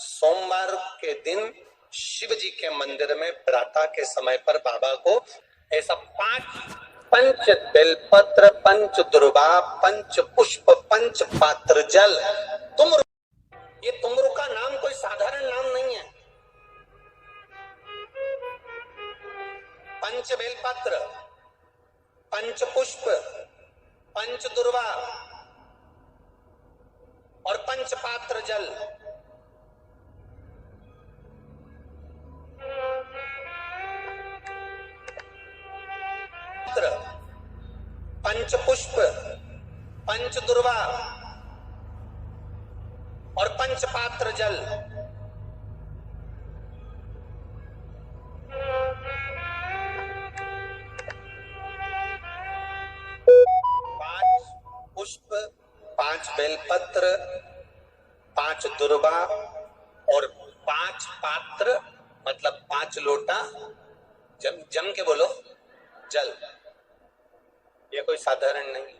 सोमवार के दिन शिव जी के मंदिर में प्रातः के समय पर बाबा को ऐसा 5 पंच बेलपत्र, पंच दुर्वा, पंच पुष्प, पंच पात्र जल। ये तुमरु का नाम कोई साधारण नाम नहीं है। पंच बेलपत्र, पंच पुष्प, पंच दुर्वा और पंच पात्र जल। पंच पुष्प, पंच दुर्वा और पंच पात्र जल। पांच पुष्प, 5 बेलपत्र, 5 दुर्वा और 5 पात्र मतलब 5 लोटा जम के बोलो जल। ये कोई साधारण नहीं।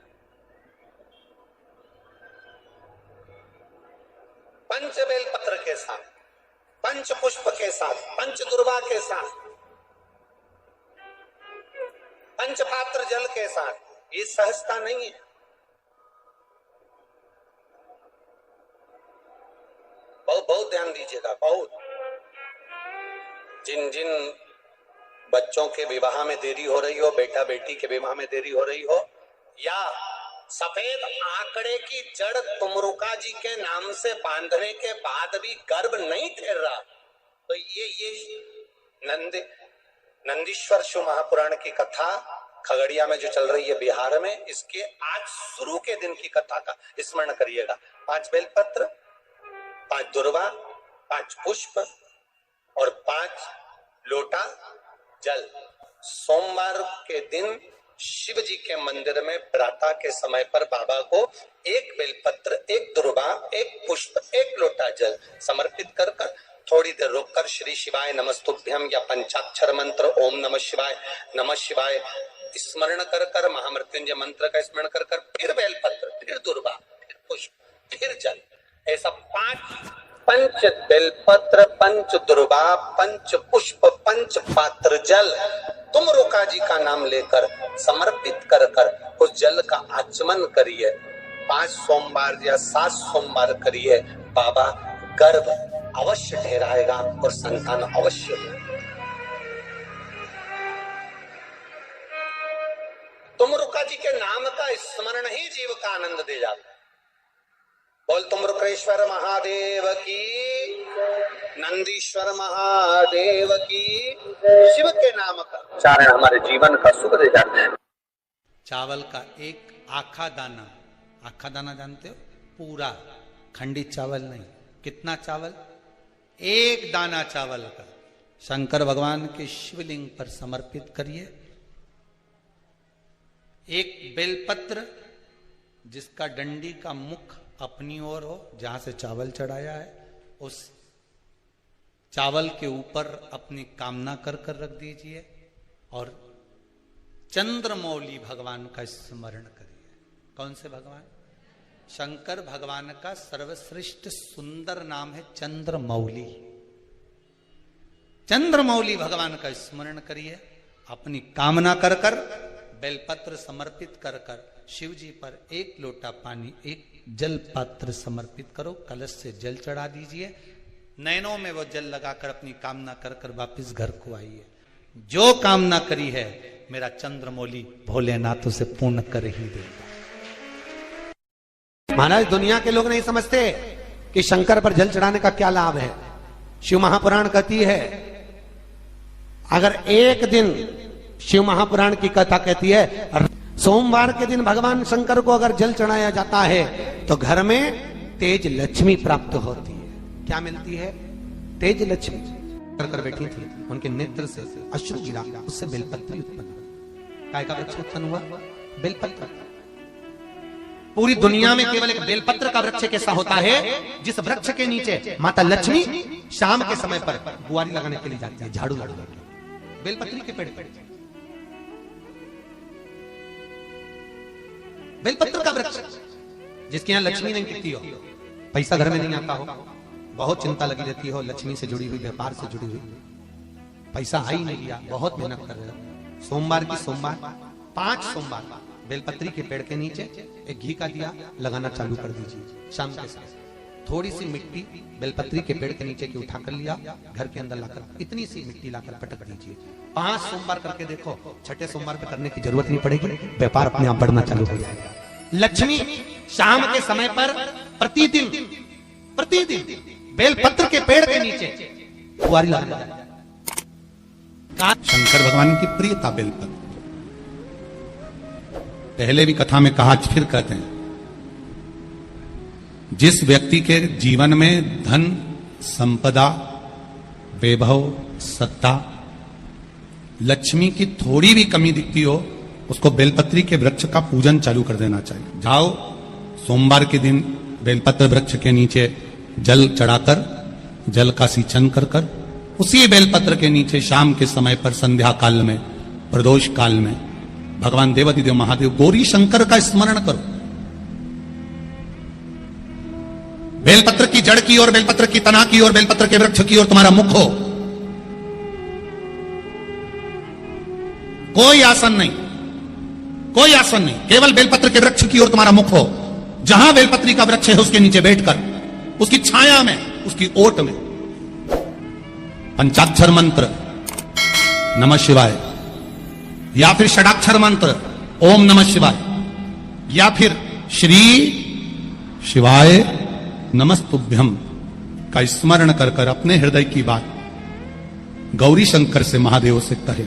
पंच बेलपत्र के साथ, पंच पुष्प के साथ, पंच दुर्वा के साथ, पंच पात्र जल के साथ, ये सहजता नहीं है। बहुत ध्यान दीजिएगा। बहुत जिन बच्चों के विवाह में देरी हो रही हो, बेटा बेटी के विवाह में देरी हो रही हो, या सफेद आंकड़े की जड़ तुमरुका जी के नाम से बांधने के बाद भी गर्भ नहीं ठहर रहा, तो ये नंदीश्वर शिव महापुराण की कथा खगड़िया में जो चल रही है बिहार में, इसके आज शुरू के दिन की कथा का स्मरण करिएगा। 5 बेलपत्र, 5 दुर्वा, 5 पुष्प और 5 लोटा जल। सोमवार के दिन शिव जी के मंदिर में प्रातः के समय पर बाबा को 1 बेलपत्र, 1 दुर्वा, 1 पुष्प, 1 लोटा जल समर्पित कर थोड़ी देर रोककर श्री शिवाय नमस्तुभ्यम या पंचाक्षर मंत्र ओम नमः शिवाय स्मरण कर महामृत्युंजय मंत्र का स्मरण कर फिर बेलपत्र, फिर दुर्वा, फिर पुष्प, फिर जल, ऐसा 5 पंच बेलपत्र, पंच दुर्वा, पंच पुष्प, पंच पात्र जल तुमरुका जी का नाम लेकर समर्पित कर उस जल का आचमन करिए। 5 सोमवार या 7 सोमवार करिए। बाबा गर्भ अवश्य ठहराएगा और संतान अवश्य होगा। तुमरुका जी के नाम का स्मरण ही जीव का आनंद दे जाता है। बोल तुमरुकेश्वर महादेव की, नंदीश्वर महादेव की। शिव के नाम का उच्चारण हमारे जीवन का सुख दे जाता है। चावल का एक आखा दाना जानते हो? पूरा खंडित चावल नहीं। कितना चावल? 1 दाना चावल का शंकर भगवान के शिवलिंग पर समर्पित करिए। 1 बेलपत्र जिसका डंडी का मुख अपनी ओर हो, जहां से चावल चढ़ाया है, उस चावल के ऊपर अपनी कामना कर रख दीजिए और चंद्रमौली भगवान का स्मरण करिए। कौन से भगवान? शंकर भगवान का सर्वश्रेष्ठ सुंदर नाम है चंद्रमौली। चंद्रमौली भगवान का स्मरण करिए। अपनी कामना कर बेलपत्र समर्पित कर शिव जी पर 1 लोटा पानी, 1 जल पात्र समर्पित करो। कलश से जल चढ़ा दीजिए। नैनों में वो जल लगाकर अपनी कामना कर वापिस घर को आइए। जो कामना करी है मेरा चंद्रमौली भोलेनाथ उसे पूर्ण कर ही देगा। महाराज, दुनिया के लोग नहीं समझते कि शंकर पर जल चढ़ाने का क्या लाभ है। शिव महापुराण कहती है, अगर एक दिन शिव महापुराण की कथा कहती है सोमवार के दिन भगवान शंकर को अगर जल चढ़ाया जाता है तो घर में तेज लक्ष्मी प्राप्त होती है। क्या मिलती है? तेज लक्ष्मी। कर बैठी थी, उनके नेत्र से अश्रु गिरा, उससे बेलपत्र उत्पन्न हुआ। काय का वृक्ष उत्पन्न हुआ? बेलपत्र। पूरी दुनिया में केवल एक बेलपत्र का वृक्ष कैसा होता है जिस वृक्ष के नीचे माता लक्ष्मी शाम के समय पर बुआरी लगाने के लिए जाती है, झाड़ू लगाने के लिए। बेलपत्री के पेड़ पर बेलपत्र का वृक्ष, जिसके यहाँ लक्ष्मी नहीं टिकती हो, पैसा घर में नहीं आता हो, बहुत चिंता लगी रहती हो, लक्ष्मी से जुड़ी हुई, व्यापार से जुड़ी हुई, पैसा आ ही नहीं लिया, बहुत मेहनत कर रहे हो। सोमवार की सोमवार 5 सोमवार बेलपत्री के पेड़ के नीचे एक घी का दिया लगाना चालू कर दीजिए। शाम के साथ थोड़ी सी मिट्टी बेलपत्री के पेड़ के नीचे की उठा कर लिया, घर के अंदर लाकर इतनी सी मिट्टी लाकर पटक दीजिए। 5 सोमवार करके देखो, छठे सोमवार पे करने की जरूरत नहीं पड़ेगी, व्यापार अपने आप बढ़ना चालू हो जाएगा। लक्ष्मी शाम के समय पर प्रतिदिन बेलपत्र के पेड़ के नीचे कुंवारी लाना जाएगा। शंकर भगवान की प्रियता बेलपत्र, पहले भी कथा में कहा, फिर कहते हैं, जिस व्यक्ति के जीवन में धन, संपदा, वैभव, सत्ता, लक्ष्मी की थोड़ी भी कमी दिखती हो, उसको बेलपत्री के वृक्ष का पूजन चालू कर देना चाहिए। जाओ सोमवार के दिन बेलपत्र वृक्ष के नीचे जल चढ़ाकर, जल का सिंचन कर कर, उसी बेलपत्र के नीचे शाम के समय पर संध्या काल में, प्रदोष काल में भगवान देवाधिदेव महादेव गौरी शंकर का स्मरण करो। बेलपत्र की जड़ की ओर, बेलपत्र की तना की ओर, बेलपत्र के वृक्ष की ओर तुम्हारा मुख हो, कोई आसन नहीं, कोई आसन नहीं, केवल बेलपत्र के वृक्ष की ओर तुम्हारा मुख हो। जहां बेलपत्री का वृक्ष है उसके नीचे बैठकर, उसकी छाया में, उसकी ओट में पंचाक्षर मंत्र नमः शिवाय, या फिर षडाक्षर मंत्र ओम नमः शिवाय, या फिर श्री शिवाय नमस्तुभ्यम का स्मरण कर कर अपने हृदय की बात गौरी शंकर से, महादेव से कहे।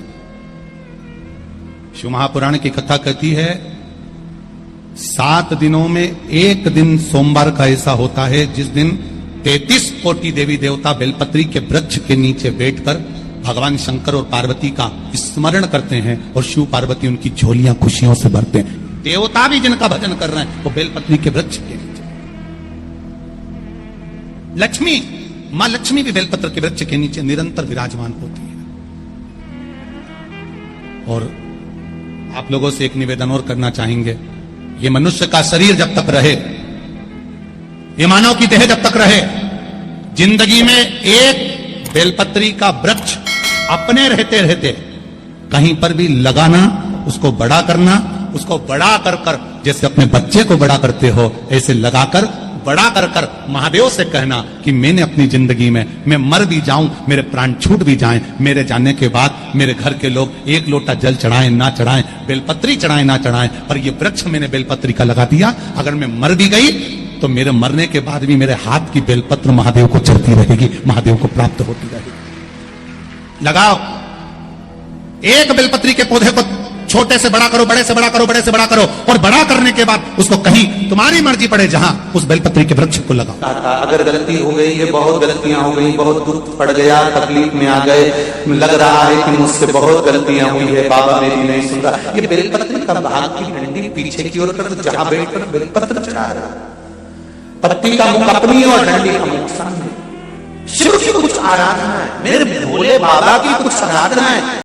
शिव महापुराण की कथा कहती है 7 दिनों में एक दिन सोमवार का ऐसा होता है जिस दिन 33 कोटि देवी देवता बेलपत्री के वृक्ष के नीचे बैठकर भगवान शंकर और पार्वती का स्मरण करते हैं और शिव पार्वती उनकी झोलियां खुशियों से भरते हैं। देवता भी जिनका भजन कर रहे हैं वो बेलपत्री के वृक्ष के नीचे। लक्ष्मी, मां लक्ष्मी भी बेलपत्र के वृक्ष के नीचे निरंतर विराजमान होती है। और आप लोगों से एक निवेदन और करना चाहेंगे, ये मनुष्य का शरीर जब तक रहे, ये मानव की देह जब तक रहे, जिंदगी में एक बेलपत्री का वृक्ष अपने रहते रहते कहीं पर भी लगाना, उसको बड़ा करना, उसको बड़ा कर कर जैसे अपने बच्चे को बड़ा करते हो ऐसे लगाकर बड़ा कर कर महादेव से कहना कि मैंने अपनी जिंदगी में, मैं मर भी जाऊं, मेरे प्राण छूट भी जाएं, मेरे जाने के बाद मेरे घर के लोग एक लोटा जल चढ़ाएं ना चढ़ाएं, बेलपत्री चढ़ाएं ना चढ़ाएं, पर ये वृक्ष मैंने बेलपत्री का लगा दिया, अगर मैं मर भी गई तो मेरे मरने के बाद भी मेरे हाथ की बेलपत्र महादेव को चढ़ती रहेगी, महादेव को प्राप्त होती रहेगी। लगाओ, एक बेलपत्री के पौधे को छोटे से बड़ा करो, बड़े से बड़ा करो, बड़े से बड़ा करो, और बड़ा करने के बाद उसको कहीं तुम्हारी मर्जी पड़े जहां उस बेलपत्री के वृक्ष को लगाओ। अगर गलती हो गई है, बहुत गलतियां हो गई, बहुत दुख पड़ गया, तकलीफ में आ गए, लग रहा है कि मुझसे बहुत गलतियां हुई है, बाबा मेरी नहीं सुन रहा, ये बेलपत्री का भाग की डंडी पीछे की ओर कर, जहां बैठकर बेलपत्र चढ़ा रहा, पत्ती का मुख अपनी और डंडी का मुख सामने। शिव की कुछ आराधना है, मेरे भोले बाबा की कुछ आराधना है।